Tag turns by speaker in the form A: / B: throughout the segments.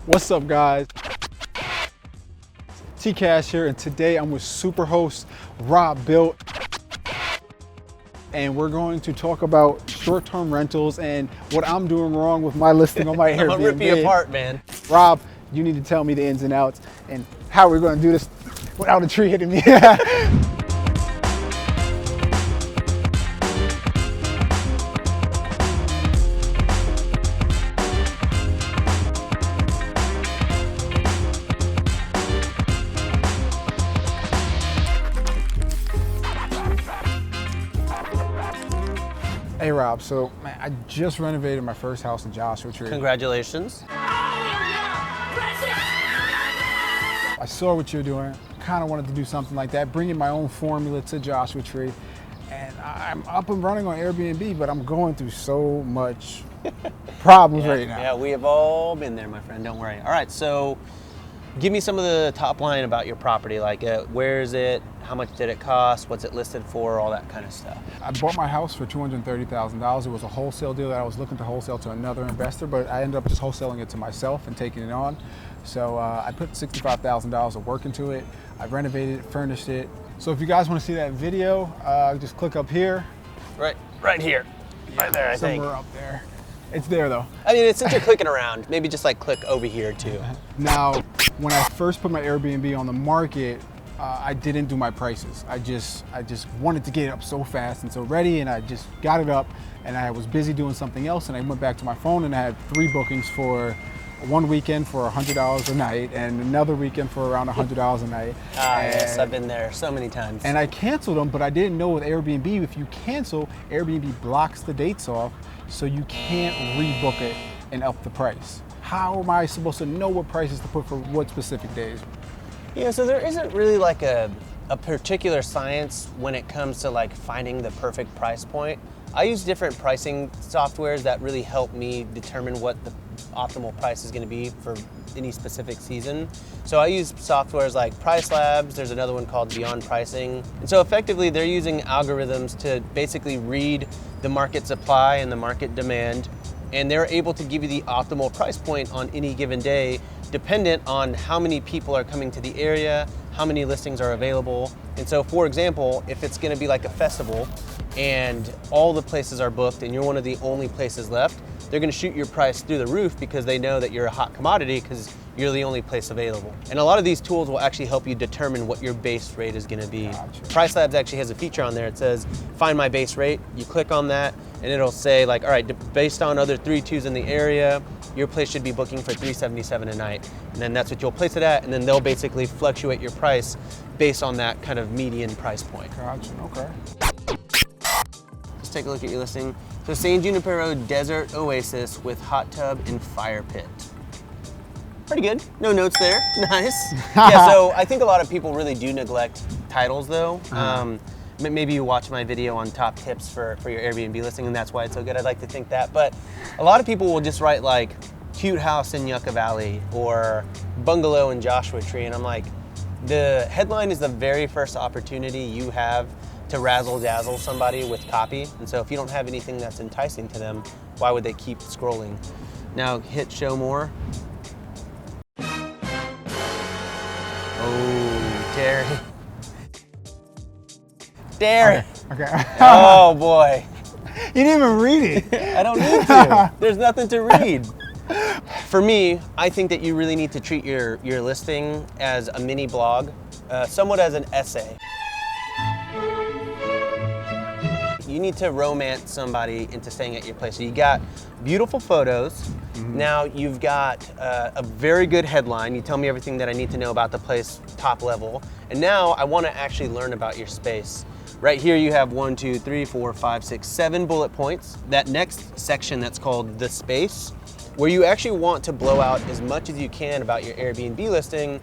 A: What's up, guys? T-Cash here, and today I'm with Superhost Robuilt, and we're going to talk about short-term rentals and what I'm doing wrong with my listing on my Airbnb.
B: I'm gonna rip you apart, man.
A: Rob, you need to tell me the ins and outs and how we're going to do this without a tree hitting me. Hey Rob, so man, I just renovated my first house in Joshua Tree.
B: Congratulations.
A: I saw what you're doing, kind of wanted to do something like that, bringing my own formula to Joshua Tree. And I'm up and running on Airbnb, but I'm going through so much problems right now.
B: Yeah, we have all been there, my friend, don't worry. All right, so give me some of the top line about your property, like where is it, how much did it cost, what's it listed for, all that kind of stuff.
A: I bought my house for $230,000. It was a wholesale deal that I was looking to wholesale to another investor, but I ended up just wholesaling it to myself and taking it on. So I put $65,000 of work into it. I renovated it, furnished it. So if you guys want to see that video, just click up here.
B: Right here, right there, I think.
A: Somewhere up there. It's there though.
B: I mean, since you're clicking around, maybe just like click over here too.
A: Now, when I first put my Airbnb on the market, I didn't do my prices. I just wanted to get it up so fast and so ready, and I just got it up, and I was busy doing something else, and I went back to my phone and I had 3 bookings for one weekend for $100 a night and another weekend for around $100 a night.
B: Yes, I've been there so many times.
A: And I canceled them, but I didn't know with Airbnb, if you cancel, Airbnb blocks the dates off, so you can't rebook it and up the price. How am I supposed to know what prices to put for what specific days?
B: Yeah, so there isn't really like a particular science when it comes to like finding the perfect price point. I use different pricing softwares that really help me determine what the optimal price is going to be for any specific season. So I use softwares like Price Labs, there's another one called Beyond Pricing. And so effectively they're using algorithms to basically read the market supply and the market demand, and they're able to give you the optimal price point on any given day, dependent on how many people are coming to the area, how many listings are available. And so for example, if it's gonna be like a festival and all the places are booked and you're one of the only places left, they're gonna shoot your price through the roof because they know that you're a hot commodity because you're the only place available. And a lot of these tools will actually help you determine what your base rate is gonna be.
A: Gotcha.
B: Price Labs actually has a feature on there. It says, find my base rate. You click on that and it'll say like, all right, based on other 3.2s in the area, your place should be booking for $377 a night. And then that's what you'll place it at, and then they'll basically fluctuate your price based on that kind of median price point.
A: Gotcha, okay.
B: Let's take a look at your listing. So San Junipero Desert Oasis with hot tub and fire pit. Pretty good, no notes there, nice. Yeah, so I think a lot of people really do neglect titles though. Maybe you watch my video on top tips for your Airbnb listing and that's why it's so good. I'd like to think that, but a lot of people will just write like cute house in Yucca Valley or bungalow in Joshua Tree, and I'm like, the headline is the very first opportunity you have to razzle dazzle somebody with copy, and so if you don't have anything that's enticing to them, why would they keep scrolling? Now hit show more. Oh, Terry. Derek.
A: Okay.
B: Oh boy.
A: You didn't even read it.
B: I don't need to. There's nothing to read. For me, I think that you really need to treat your listing as a mini blog, somewhat as an essay. You need to romance somebody into staying at your place. So you got beautiful photos. Now you've got a very good headline. You tell me everything that I need to know about the place, top level. And now I want to actually learn about your space. Right here you have 1, 2, 3, 4, 5, 6, 7 bullet points. That next section that's called the space, where you actually want to blow out as much as you can about your Airbnb listing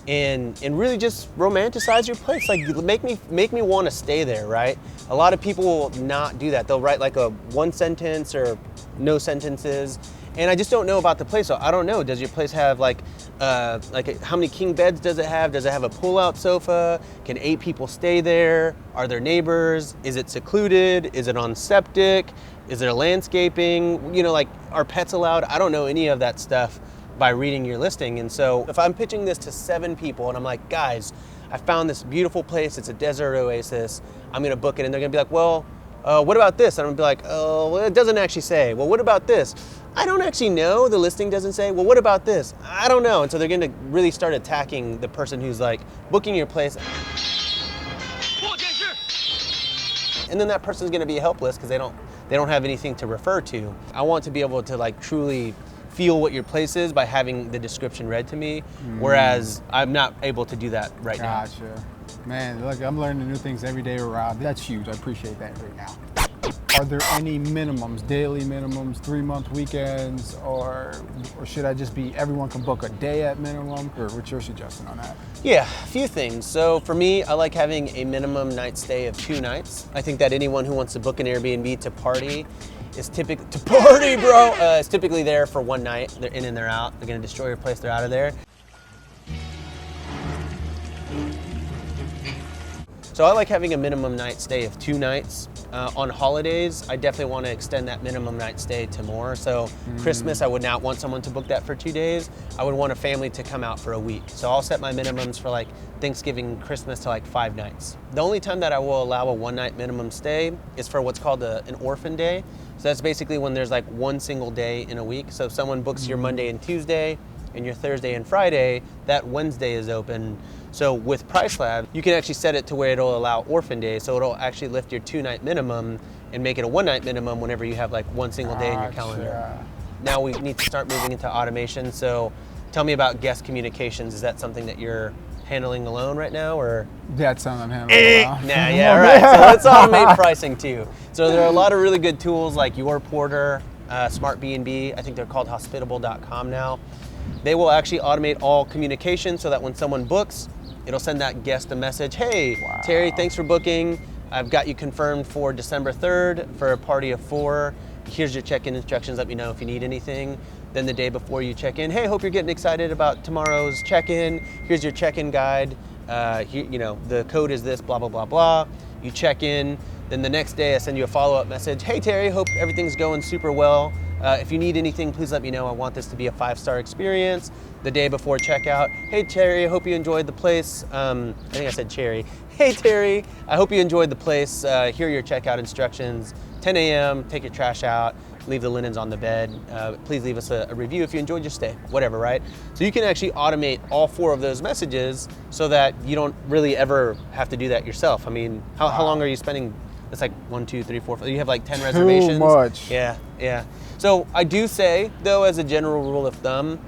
B: and really just romanticize your place. Like make me want to stay there, right? A lot of people will not do that. They'll write like a 1 sentence or no sentences. And I just don't know about the place. So I don't know, does your place have like how many king beds does it have? Does it have a pull-out sofa? Can 8 people stay there? Are there neighbors? Is it secluded? Is it on septic? Is there landscaping? You know, like, are pets allowed? I don't know any of that stuff. by reading your listing. And so if I'm pitching this to 7 people and I'm like, guys, I found this beautiful place, it's a desert oasis, I'm gonna book it, and they're gonna be like, well, what about this? And I'm gonna be like, oh, well, it doesn't actually say. Well, what about this? I don't actually know. The listing doesn't say. Well, what about this? I don't know. And so they're gonna really start attacking the person who's like booking your place. And then that person's gonna be helpless because they don't have anything to refer to. I want to be able to like truly feel what your place is by having the description read to me, whereas I'm not able to do that right now.
A: Gotcha. Man, look, I'm learning new things every day, Rob. That's huge. I appreciate that right now. Are there any minimums, daily minimums, 3-month weekends, or should I just be everyone can book a day at minimum? Or what's your suggestion on that?
B: Yeah, a few things. So for me, I like having a minimum night stay of 2 nights. I think that anyone who wants to book an Airbnb to party is typically is typically there for 1 night. They're in and they're out. They're gonna destroy your place. They're out of there. So I like having a minimum night stay of 2 nights. On holidays, I definitely want to extend that minimum night stay to more. So Christmas, I would not want someone to book that for 2 days. I would want a family to come out for a week. So I'll set my minimums for like Thanksgiving, Christmas to like 5 nights. The only time that I will allow a 1-night minimum stay is for what's called an orphan day. So that's basically when there's like 1 single day in a week. So if someone books your Monday and Tuesday and your Thursday and Friday, that Wednesday is open. So with Price Lab, you can actually set it to where it'll allow orphan days. So it'll actually lift your 2-night minimum and make it a 1-night minimum whenever you have like 1 single day in your calendar. Now we need to start moving into automation. So tell me about guest communications. Is that something that you're handling alone right now, or?
A: That's something I'm handling alone.
B: Nah, yeah, all right. So let's automate pricing too. So there are a lot of really good tools like Your Porter, Smart B&B. I think they're called hospitable.com now. They will actually automate all communication so that when someone books, it'll send that guest a message. Hey, wow. Terry, thanks for booking. I've got you confirmed for December 3rd for a party of 4. Here's your check-in instructions. Let me know if you need anything. Then the day before you check in, hey, hope you're getting excited about tomorrow's check-in. Here's your check-in guide. Here, you know, the code is this, blah, blah, blah, blah. You check in. Then the next day I send you a follow-up message. Hey, Terry, hope everything's going super well. If you need anything, please let me know. I want this to be a 5-star experience. The day before checkout, hey Terry, I hope you enjoyed the place. I think I said Cherry. Hey Terry, I hope you enjoyed the place. Here are your checkout instructions. 10 a.m., take your trash out, leave the linens on the bed. Please leave us a review if you enjoyed your stay, whatever, right? So you can actually automate all 4 of those messages so that you don't really ever have to do that yourself. I mean, how long are you spending? It's like 1, 2, 3, 4, 5. You have like 10 reservations.
A: Too much.
B: Yeah, yeah. So I do say, though, as a general rule of thumb,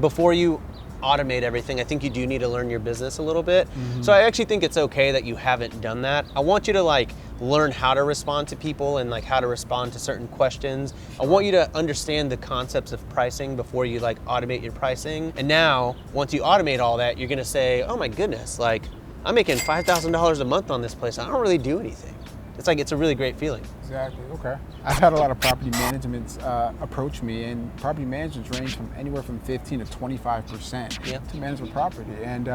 B: before you automate everything, I think you do need to learn your business a little bit. So I actually think it's okay that you haven't done that. I want you to like learn how to respond to people and like how to respond to certain questions. I want you to understand the concepts of pricing before you like automate your pricing. And now, once you automate all that, you're gonna say, oh my goodness, like I'm making $5,000 a month on this place. I don't really do anything. It's like, it's a really great feeling.
A: Exactly, okay. I've had a lot of property managements approach me, and property managements range from anywhere from 15 to 25% to manage a property. And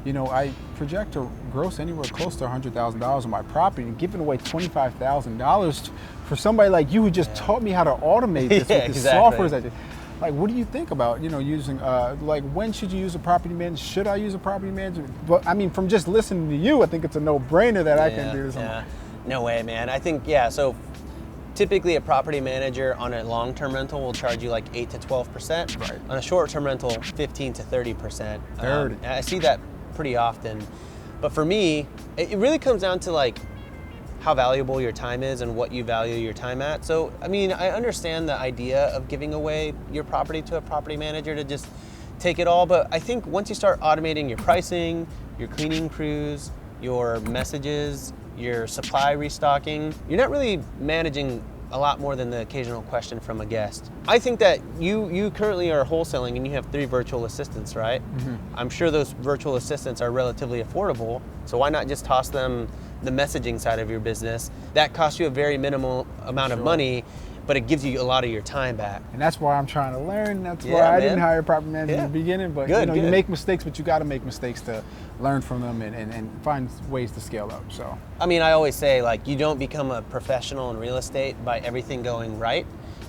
A: you know, I project to gross anywhere close to $100,000 on my property, and giving away $25,000 for somebody like you who just taught me how to automate this with the software. Like, what do you think about, you know, using, like, when should you use a property manager? Should I use a property manager? But I mean, from just listening to you, I think it's a no-brainer that I can do this.
B: No way, man. I think, so typically a property manager on a long-term rental will charge you like 8 to 12%.
A: Right.
B: On a short-term rental, 15 to 30%.
A: 30.
B: I see that pretty often. But for me, it really comes down to like how valuable your time is and what you value your time at. So, I mean, I understand the idea of giving away your property to a property manager to just take it all, but I think once you start automating your pricing, your cleaning crews, your messages, your supply restocking, you're not really managing a lot more than the occasional question from a guest. I think that you currently are wholesaling and you have 3 virtual assistants, right? I'm sure those virtual assistants are relatively affordable, so why not just toss them the messaging side of your business? That costs you a very minimal amount of money, but it gives you a lot of your time back.
A: And that's why I'm trying to learn. That's why I didn't hire a property manager in the beginning, but you know, you make mistakes, but you got to make mistakes to learn from them and find ways to scale up. So,
B: I mean, I always say, like, you don't become a professional in real estate by everything going right.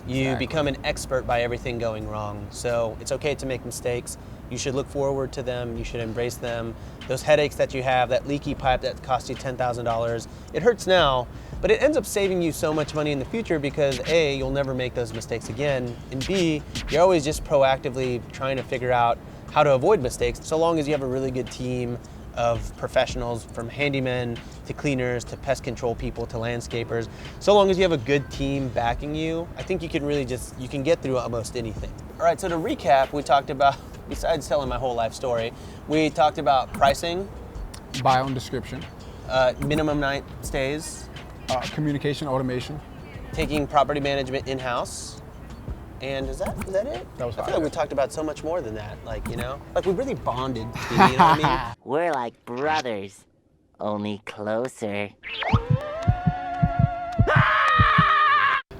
B: You
A: Exactly.
B: become an expert by everything going wrong. So it's okay to make mistakes. You should look forward to them. You should embrace them. Those headaches that you have, that leaky pipe that cost you $10,000, it hurts now, but it ends up saving you so much money in the future because A, you'll never make those mistakes again, and B, you're always just proactively trying to figure out how to avoid mistakes, so long as you have a really good team of professionals, from handymen to cleaners to pest control people to landscapers. So long as you have a good team backing you, I think you can really you can get through almost anything. All right, so to recap, we talked about, besides telling my whole life story, we talked about pricing,
A: Bio and description,
B: minimum night stays,
A: communication, automation.
B: taking property management in-house, and is that it?
A: That was
B: I feel
A: fine.
B: like we talked about so much more than that, like, you know? Like, we really bonded, you know what I mean?
C: We're like brothers, only closer.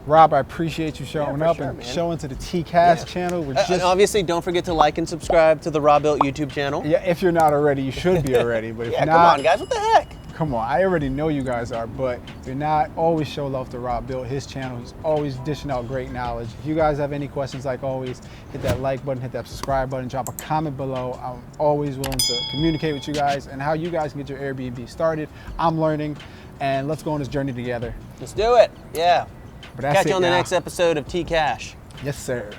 A: Rob, I appreciate you showing
B: for
A: up
B: sure,
A: and
B: man.
A: showing to the TCast channel. We're
B: And
A: just,
B: obviously, don't forget to like and subscribe to the Robuilt YouTube channel.
A: yeah, if you're not already, you should be already. But if
B: Yeah,
A: not,
B: come on, guys, what the heck?
A: come on, I already know you guys are, but if you're not, always show love to Rob Built, his channel. He's always dishing out great knowledge. If you guys have any questions, like always, hit that like button, hit that subscribe button, drop a comment below. I'm always willing to communicate with you guys and how you guys can get your Airbnb started. I'm learning, and let's go on this journey together.
B: Let's do it. Yeah.
A: But that's
B: Catch you
A: it,
B: on the
A: y'all.
B: next episode of T-Cash.
A: Yes, sir.